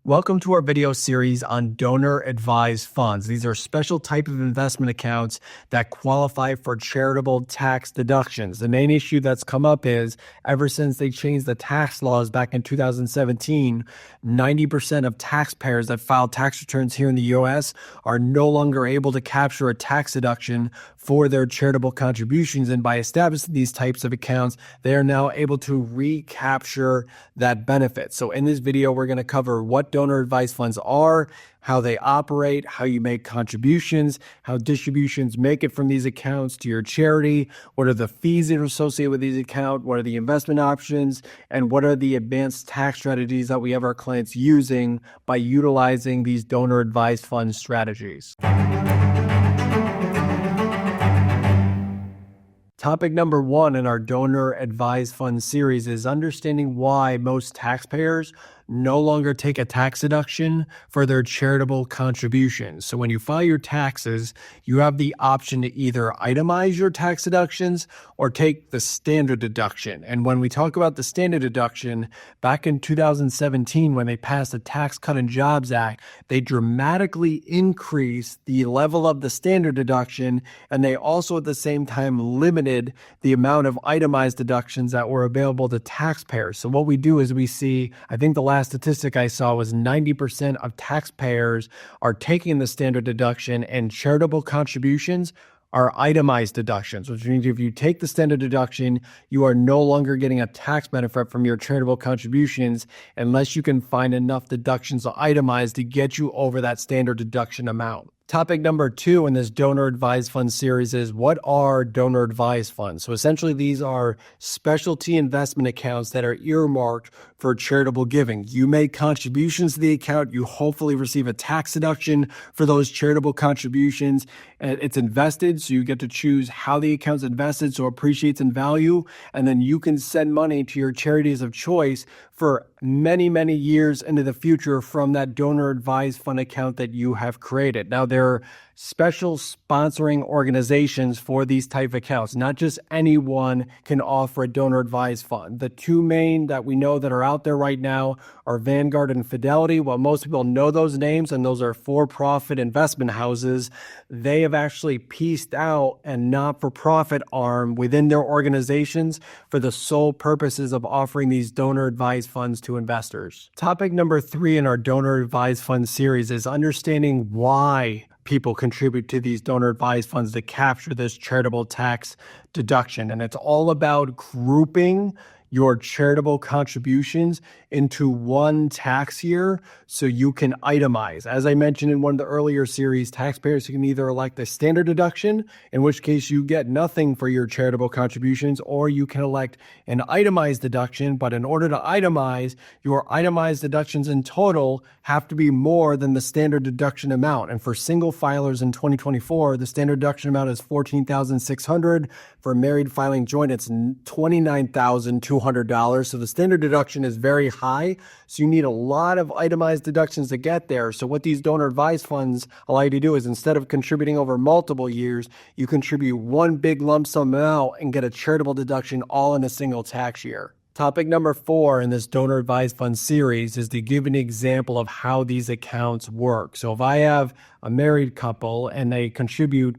Welcome to our video series on donor-advised funds. These are special type of investment accounts that qualify for charitable tax deductions. The main issue that's come up is ever since they changed the tax laws back in 2017, 90% of taxpayers that file tax returns here in the U.S. are no longer able to capture a tax deduction for their charitable contributions. And by establishing these types of accounts, they are now able to recapture that benefit. So in this video, we're going to cover what donor advised funds are, how they operate, how you make contributions, how distributions make it from these accounts to your charity, what are the fees that are associated with these accounts, what are the investment options, and what are the advanced tax strategies that we have our clients using by utilizing these donor advised fund strategies. Topic number one in our donor advised fund series is understanding why most taxpayers no longer take a tax deduction for their charitable contributions. So when you file your taxes, you have the option to either itemize your tax deductions or take the standard deduction. And when we talk about the standard deduction, back in 2017, when they passed the Tax Cut and Jobs Act, they dramatically increased the level of the standard deduction, and they also at the same time limited the amount of itemized deductions that were available to taxpayers. So what we do is we see, I think the last statistic I saw was 90% of taxpayers are taking the standard deduction, and charitable contributions are itemized deductions, which means if you take the standard deduction, you are no longer getting a tax benefit from your charitable contributions unless you can find enough deductions to itemize to get you over that standard deduction amount. Topic number two in this donor advised fund series is what are donor advised funds? So essentially these are specialty investment accounts that are earmarked for charitable giving. You make contributions to the account, you hopefully receive a tax deduction for those charitable contributions. It's invested, so you get to choose how the account's invested, so it appreciates in value, and then you can send money to your charities of choice for many, many years into the future from that donor advised fund account that you have created. Now, there are special sponsoring organizations for these type of accounts. Not just anyone can offer a donor advised fund. The two main that we know that are out there right now are Vanguard and Fidelity. While most people know those names, and those are for-profit investment houses, they have actually pieced out a not-for-profit arm within their organizations for the sole purposes of offering these donor advised funds to investors. Topic number three in our donor advised fund series is understanding why people contribute to these donor advised funds to capture this charitable tax deduction. And it's all about grouping your charitable contributions into one tax year so you can itemize. As I mentioned in one of the earlier series, taxpayers can either elect a standard deduction, in which case you get nothing for your charitable contributions, or you can elect an itemized deduction. But in order to itemize, your itemized deductions in total have to be more than the standard deduction amount. And for single filers in 2024, the standard deduction amount is $14,600. For married filing joint, it's $29,200. So the standard deduction is very high. So you need a lot of itemized deductions to get there. So what these donor advised funds allow you to do is, instead of contributing over multiple years, you contribute one big lump sum amount and get a charitable deduction all in a single tax year. Topic number four in this donor advised fund series is to give an example of how these accounts work. So if I have a married couple and they contribute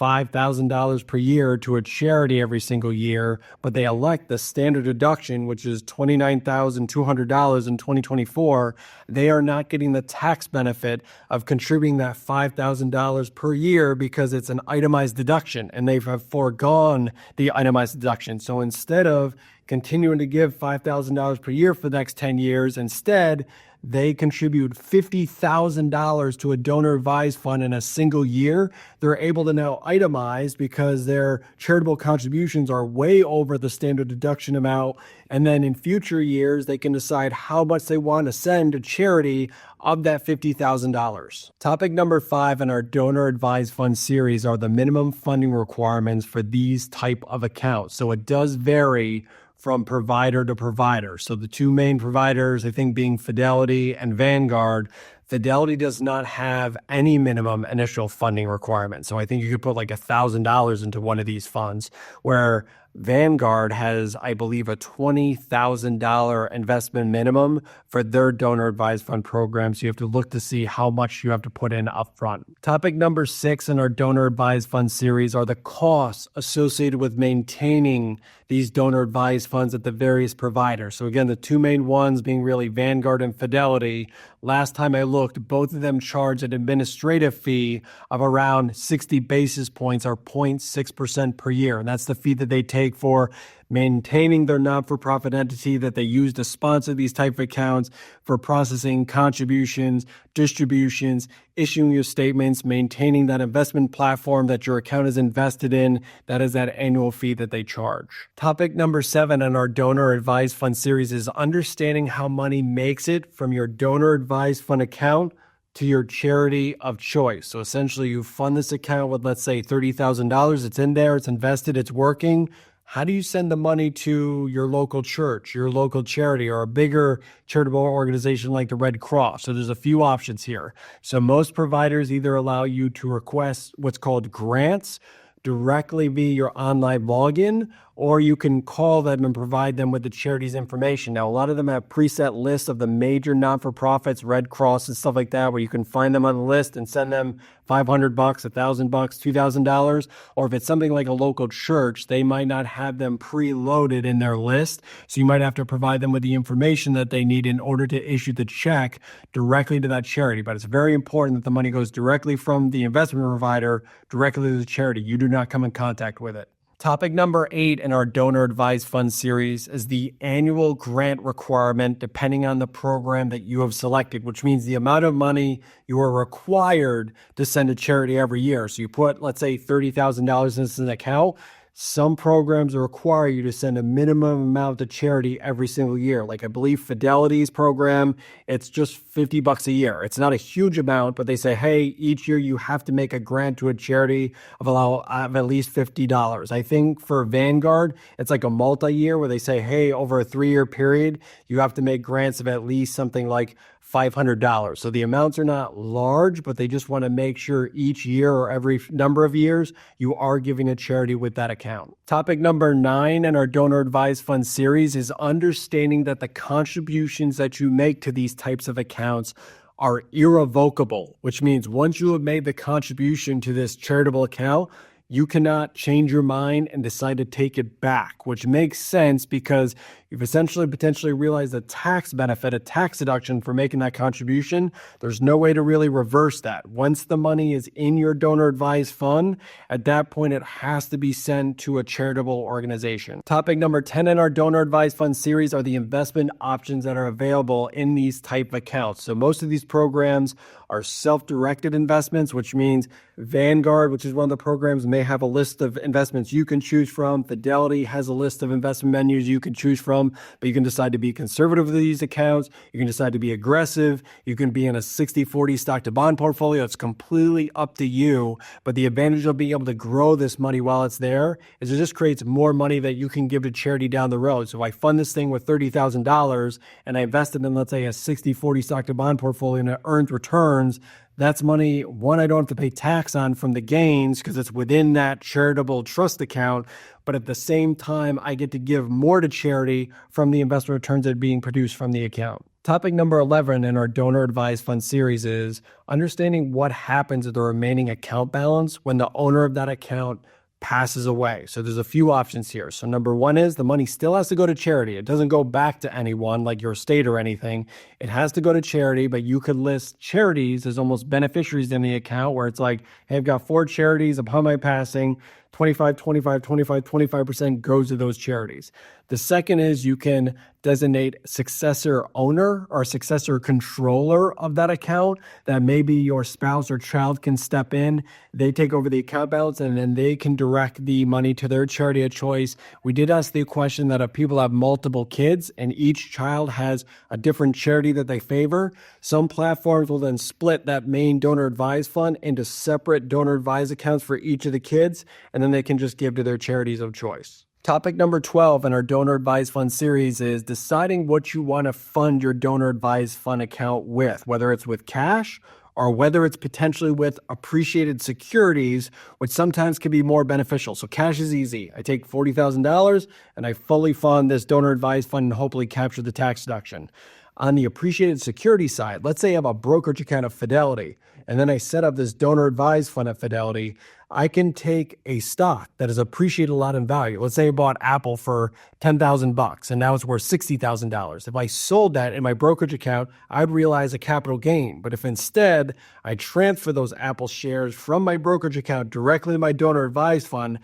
$5,000 per year to a charity every single year, but they elect the standard deduction, which is $29,200 in 2024, they are not getting the tax benefit of contributing that $5,000 per year because it's an itemized deduction, and they have foregone the itemized deduction. So instead of continuing to give $5,000 per year for the next 10 years, instead, they contribute $50,000 to a donor advised fund in a single year. They're able to now itemize because their charitable contributions are way over the standard deduction amount. And then in future years, they can decide how much they want to send to charity of that $50,000. Topic number five in our donor advised fund series are the minimum funding requirements for these type of accounts. So it does vary from provider to provider. So the two main providers, I think, being Fidelity and Vanguard. Fidelity does not have any minimum initial funding requirement. So I think you could put like $1,000 into one of these funds, where Vanguard has, I believe, a $20,000 investment minimum for their donor advised fund program. So you have to look to see how much you have to put in upfront. Topic number 6 in our donor advised fund series are the costs associated with maintaining these donor advised funds at the various providers. So again, the two main ones being really Vanguard and Fidelity. Last time I looked, both of them charge an administrative fee of around 60 basis points or 0.6% per year. And that's the fee that they take for maintaining their not-for-profit entity that they use to sponsor these type of accounts, for processing contributions, distributions, issuing your statements, maintaining that investment platform that your account is invested in. That is that annual fee that they charge. Topic number 7 in our donor advised fund series is understanding how money makes it from your donor advised fund account to your charity of choice. So essentially you fund this account with, let's say, $30,000. It's in there, it's invested, it's working. How do you send the money to your local church, your local charity, or a bigger charitable organization like the Red Cross? So there's a few options here. So most providers either allow you to request what's called grants directly via your online login, or you can call them and provide them with the charity's information. Now, a lot of them have preset lists of the major not-for-profits, Red Cross and stuff like that, where you can find them on the list and send them $500, $1,000, $2,000. Or if it's something like a local church, they might not have them preloaded in their list. So you might have to provide them with the information that they need in order to issue the check directly to that charity. But it's very important that the money goes directly from the investment provider directly to the charity. You do not come in contact with it. Topic number 8 in our donor advised fund series is the annual grant requirement depending on the program that you have selected, which means the amount of money you are required to send to charity every year. So you put, let's say, $30,000 in an account. Some programs require you to send a minimum amount to charity every single year. Like I believe Fidelity's program, it's just $50 a year. It's not a huge amount, but they say, hey, each year you have to make a grant to a charity of at least $50. I think for Vanguard, it's like a multi-year where they say, hey, over a 3-year period, you have to make grants of at least something like $500. So the amounts are not large, but they just want to make sure each year or every number of years you are giving a charity with that account. Topic number 9 in our donor advised fund series is understanding that the contributions that you make to these types of accounts are irrevocable, which means once you have made the contribution to this charitable account, you cannot change your mind and decide to take it back, which makes sense because you've essentially potentially realized a tax benefit, a tax deduction for making that contribution. There's no way to really reverse that. Once the money is in your donor advised fund, at that point, it has to be sent to a charitable organization. Topic number 10 in our donor advised fund series are the investment options that are available in these type of accounts. So most of these programs are self-directed investments, which means Vanguard, which is one of the programs, may have a list of investments you can choose from. Fidelity has a list of investment menus you can choose from, but you can decide to be conservative with these accounts. You can decide to be aggressive. You can be in a 60-40 stock to bond portfolio. It's completely up to you, but the advantage of being able to grow this money while it's there is it just creates more money that you can give to charity down the road. So if I fund this thing with $30,000 and I invested in, let's say, a 60-40 stock to bond portfolio and it earns returns, that's money, one, I don't have to pay tax on from the gains because it's within that charitable trust account. But at the same time, I get to give more to charity from the investment returns that are being produced from the account. Topic number 11 in our donor advised fund series is understanding what happens with the remaining account balance when the owner of that account passes away. So there's a few options here. So number 1 is the money still has to go to charity. It doesn't go back to anyone like your estate or anything. It has to go to charity, but you could list charities as almost beneficiaries in the account where it's like, hey, I've got 4 charities upon my passing, 25% goes to those charities. The second is you can designate successor owner or successor controller of that account that maybe your spouse or child can step in. They take over the account balance and then they can direct the money to their charity of choice. We did ask the question that if people have multiple kids and each child has a different charity that they favor, some platforms will then split that main donor advised fund into separate donor advised accounts for each of the kids, and then they can just give to their charities of choice. Topic number 12 in our donor advised fund series is deciding what you want to fund your donor advised fund account with, whether it's with cash or whether it's potentially with appreciated securities, which sometimes can be more beneficial. So cash is easy. I take $40,000 and I fully fund this donor advised fund and hopefully capture the tax deduction. On the appreciated security side, let's say I have a brokerage account of Fidelity, and then I set up this donor advised fund at Fidelity. I can take a stock that has appreciated a lot in value. Let's say I bought Apple for $10,000 and now it's worth $60,000. If I sold that in my brokerage account, I'd realize a capital gain. But if instead I transfer those Apple shares from my brokerage account directly to my donor advised fund,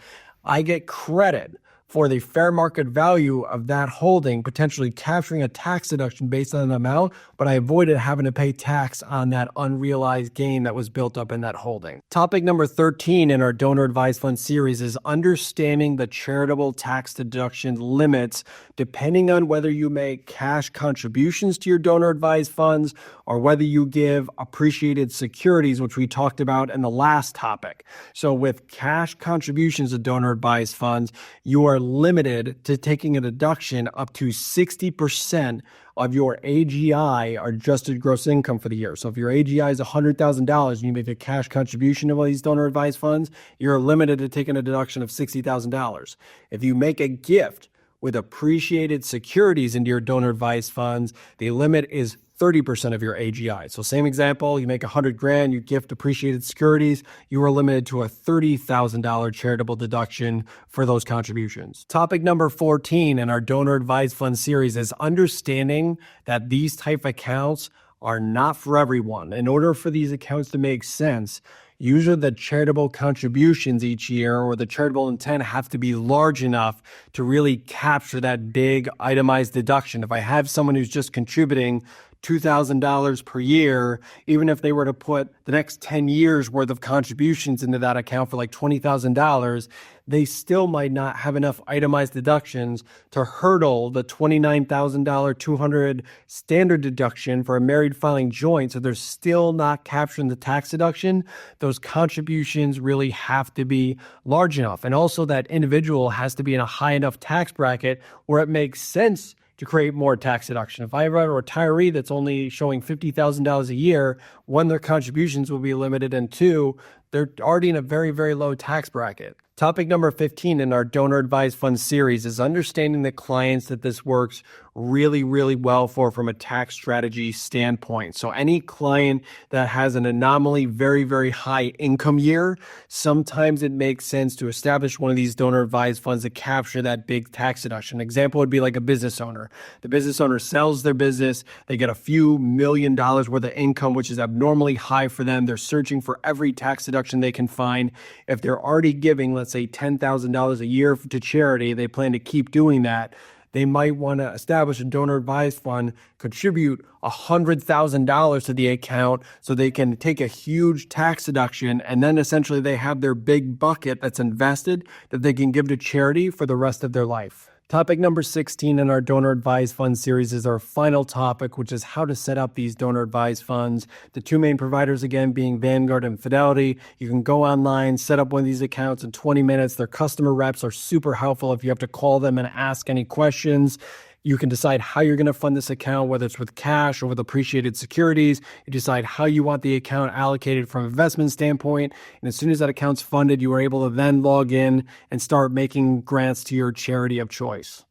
I get credit for the fair market value of that holding, potentially capturing a tax deduction based on an amount, but I avoided having to pay tax on that unrealized gain that was built up in that holding. Topic number 13 in our donor advised fund series is understanding the charitable tax deduction limits depending on whether you make cash contributions to your donor advised funds or whether you give appreciated securities, which we talked about in the last topic. So with cash contributions to donor advised funds, you are limited to taking a deduction up to 60% of your AGI, or adjusted gross income, for the year. So if your AGI is $100,000 and you make a cash contribution to one of these donor advised funds, you're limited to taking a deduction of $60,000. If you make a gift with appreciated securities into your donor advised funds, the limit is 30% of your AGI. So same example, you make $100,000, you gift appreciated securities, you are limited to a $30,000 charitable deduction for those contributions. Topic number 14 in our donor advised fund series is understanding that these type of accounts are not for everyone. In order for these accounts to make sense, usually the charitable contributions each year or the charitable intent have to be large enough to really capture that big itemized deduction. If I have someone who's just contributing $2,000 per year, even if they were to put the next 10 years worth of contributions into that account for like $20,000, they still might not have enough itemized deductions to hurdle the $29,000 200 standard deduction for a married filing joint. So they're still not capturing the tax deduction. Those contributions really have to be large enough. And also that individual has to be in a high enough tax bracket where it makes sense to create more tax deduction. If I have a retiree that's only showing $50,000 a year, one, their contributions will be limited, and two, they're already in a very, very low tax bracket. Topic number 15 in our donor advised fund series is understanding the clients that this works really, really well for from a tax strategy standpoint. So any client that has an anomaly, very, very high income year, sometimes it makes sense to establish one of these donor advised funds to capture that big tax deduction. An example would be like a business owner. The business owner sells their business, they get a few $1,000,000 worth of income, which is abnormally high for them. They're searching for every tax deduction they can find. If they're already giving, let's say, $10,000 a year to charity, they plan to keep doing that. They might want to establish a donor advised fund, contribute $100,000 to the account so they can take a huge tax deduction, and then essentially they have their big bucket that's invested that they can give to charity for the rest of their life. Topic number 16 in our donor advised fund series is our final topic, which is how to set up these donor advised funds. The two main providers, again, being Vanguard and Fidelity. You can go online, set up one of these accounts in 20 minutes. Their customer reps are super helpful if you have to call them and ask any questions. You can decide how you're going to fund this account, whether it's with cash or with appreciated securities. You decide how you want the account allocated from an investment standpoint. And as soon as that account's funded, you are able to then log in and start making grants to your charity of choice.